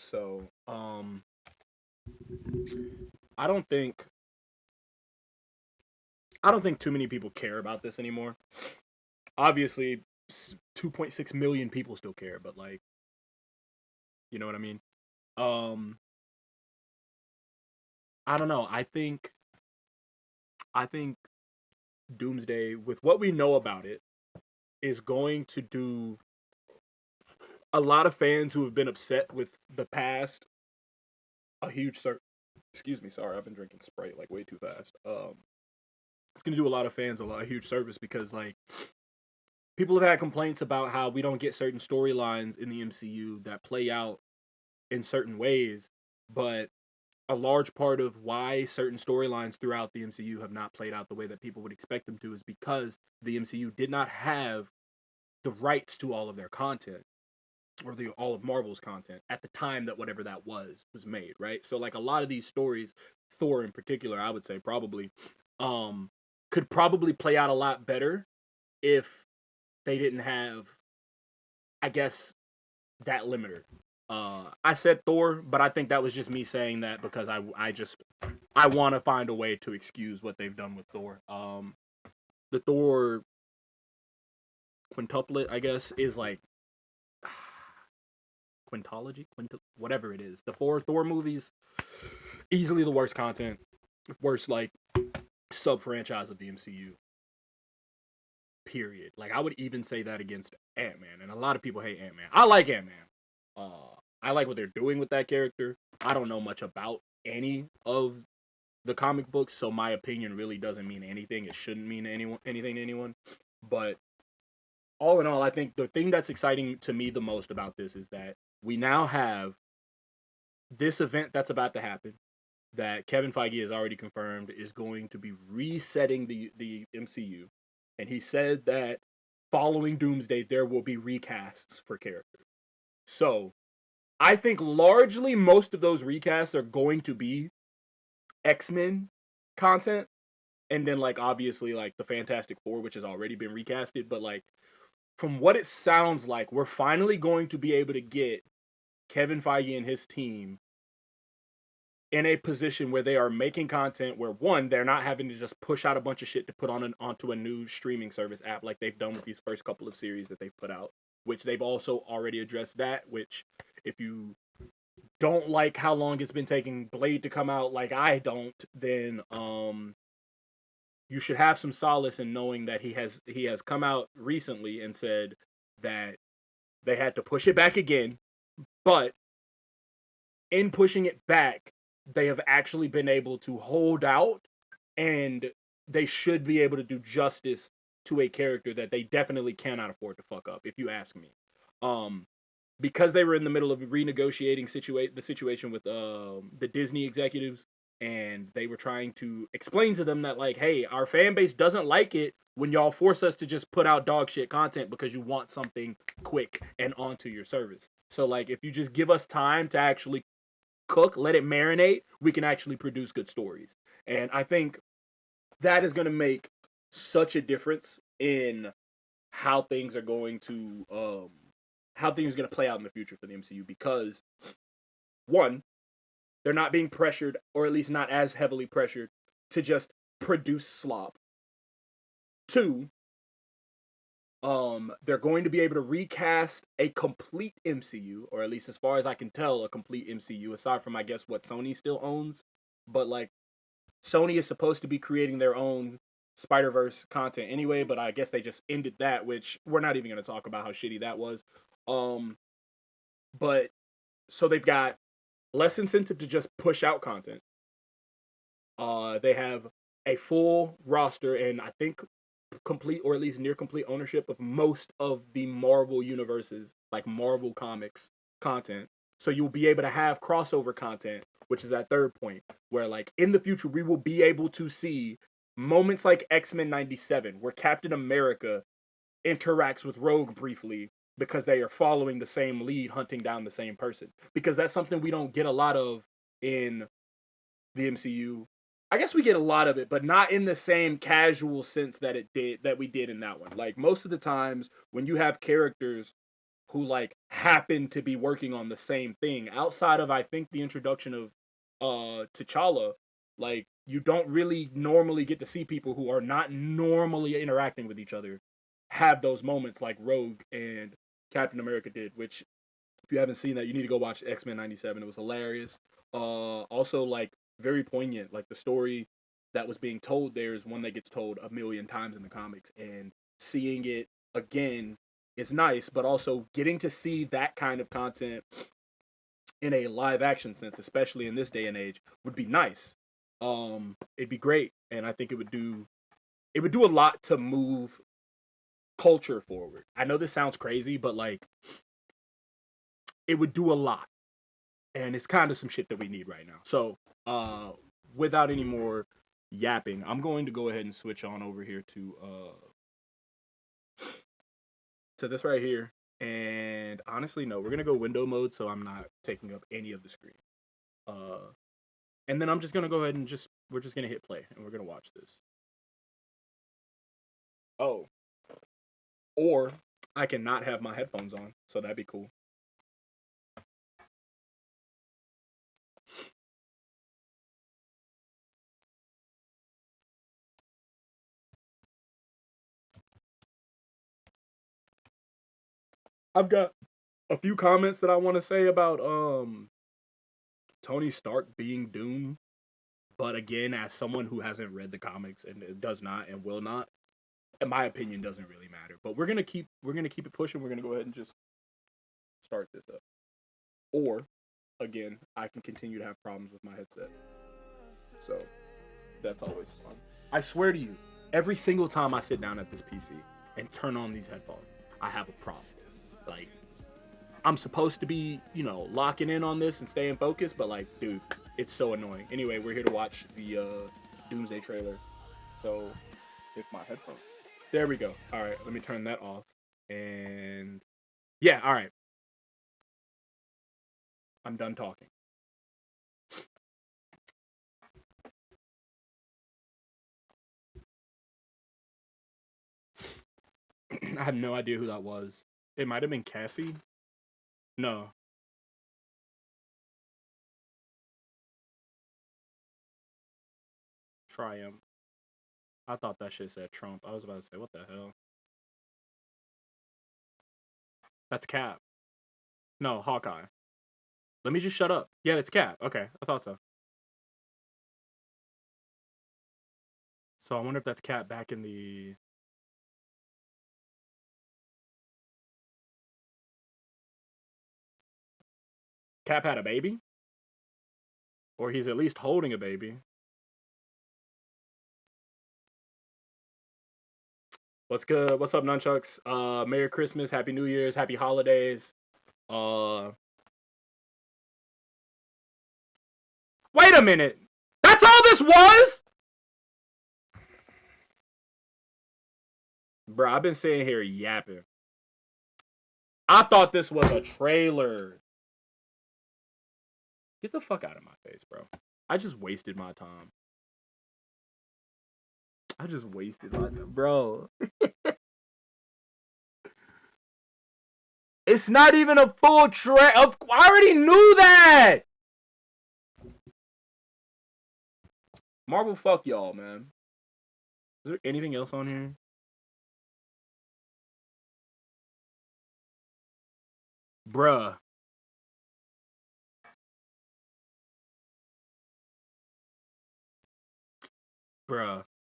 So, I don't think I don't think too many people care about this anymore. Obviously, 2.6 million people still care, but like, you know what I mean? Um, I don't know. I think Doomsday, with what we know about it, is going to do a lot of fans who have been upset with the past a huge excuse me, sorry, I've been drinking Sprite like way too fast. It's gonna do a lot of fans a huge service because like people have had complaints about how we don't get certain storylines in the MCU that play out in certain ways, but a large part of why certain storylines throughout the MCU have not played out the way that people would expect them to is because the MCU did not have the rights to all of their content or the all of Marvel's content at the time that whatever that was made, right? So like a lot of these stories, Thor in particular, I would say probably um could probably play out a lot better if they didn't have, I guess, that limiter. I said Thor, but I think that was just me saying that because I want to find a way to excuse what they've done with Thor. The Thor quintuplet, I guess, is like quintology, whatever it is. The four Thor movies, easily the worst content, worst like sub franchise of the MCU. Period. Like I would even say that against Ant Man, and a lot of people hate Ant Man. I like Ant Man. I like what they're doing with that character. I don't know much about any of the comic books, so my opinion really doesn't mean anything. It shouldn't mean anything to anyone. But all in all, I think the thing that's exciting to me the most about this is that we now have this event that's about to happen that Kevin Feige has already confirmed is going to be resetting the MCU, and he said that following Doomsday there will be recasts for characters. So I think largely most of those recasts are going to be X-Men content, and then like obviously like the Fantastic Four, which has already been recasted, but like from what it sounds like, we're finally going to be able to get Kevin Feige and his team in a position where they are making content where one, they're not having to just push out a bunch of shit to put onto a new streaming service app like they've done with these first couple of series that they've put out, which they've also already addressed that, which if you don't like how long it's been taking Blade to come out like I don't, then you should have some solace in knowing that he has come out recently and said that they had to push it back again, but in pushing it back, they have actually been able to hold out, and they should be able to do justice to a character that they definitely cannot afford to fuck up, if you ask me. Um, because they were in the middle of renegotiating the situation with the Disney executives, and they were trying to explain to them that like, hey, our fan base doesn't like it when y'all force us to just put out dog shit content because you want something quick and onto your service. So like, if you just give us time to actually cook, let it marinate, we can actually produce good stories. And I think that is going to make such a difference in how things are going to how things are going to play out in the future for the MCU, because one, they're not being pressured, or at least not as heavily pressured, to just produce slop. Two, they're going to be able to recast a complete MCU, or at least as far as I can tell, a complete MCU, aside from I guess what Sony still owns. But like Sony is supposed to be creating their own Spider-Verse content anyway, but I guess they just ended that, which we're not even going to talk about how shitty that was. Um, but so they've got less incentive to just push out content. They have a full roster, and I think complete or at least near complete ownership of most of the Marvel universes, like Marvel Comics content. So you'll be able to have crossover content, which is that third point, where like in the future we will be able to see moments like X-Men 97, where Captain America interacts with Rogue briefly because they are following the same lead, hunting down the same person. Because that's something we don't get a lot of in the MCU. I guess we get a lot of it, but not in the same casual sense that we did in that one. Like most of the times when you have characters who like happen to be working on the same thing. Outside of, I think, the introduction of T'Challa, like, you don't really normally get to see people who are not normally interacting with each other have those moments like Rogue and Captain America did, which, if you haven't seen that, you need to go watch X-Men 97. It was hilarious. Also, like, very poignant. Like, the story that was being told there is one that gets told a million times in the comics, and seeing it again is nice, but also getting to see that kind of content in a live action sense, especially in this day and age, would be nice. It'd be great, and I think it would do a lot to move culture forward. I know this sounds crazy, but like, it would do a lot, and it's kind of some shit that we need right now. So, without any more yapping, I'm going to go ahead and switch on over here to this right here. And honestly, no, we're gonna go window mode, so I'm not taking up any of the screen. And then I'm just gonna go ahead and we're just gonna hit play, and we're gonna watch this. Oh, or I can not have my headphones on, so that'd be cool. I've got a few comments that I want to say about Tony Stark being Doom, but again, as someone who hasn't read the comics and does not and will not, in my opinion, doesn't really matter. But we're gonna keep it pushing. We're gonna go ahead and just start this up. Or, again, I can continue to have problems with my headset. So that's always fun. I swear to you, every single time I sit down at this PC and turn on these headphones, I have a problem. Like, I'm supposed to be, locking in on this and staying focused, but like, dude, it's so annoying. Anyway, we're here to watch the Doomsday trailer. So, if my headphones. There we go. All right, let me turn that off. And yeah, all right. I'm done talking. I have no idea who that was. It might have been Cassie. No. Triumph. I thought that shit said Trump. I was about to say, what the hell? That's Cap. No, Hawkeye. Let me just shut up. Yeah, it's Cap. Okay, I thought so. So I wonder if that's Cap back in the... Cap had a baby? Or he's at least holding a baby. What's good? What's up, Nunchucks? Merry Christmas, Happy New Year's, Happy Holidays. Wait a minute! That's all this was?! Bro, I've been sitting here yapping. I thought this was a trailer. Get the fuck out of my face, bro. I just wasted my time. I just wasted my time, bro. It's not even a full trailer. I already knew that. Marvel, fuck y'all, man. Is there anything else on here? Bruh. Bruh.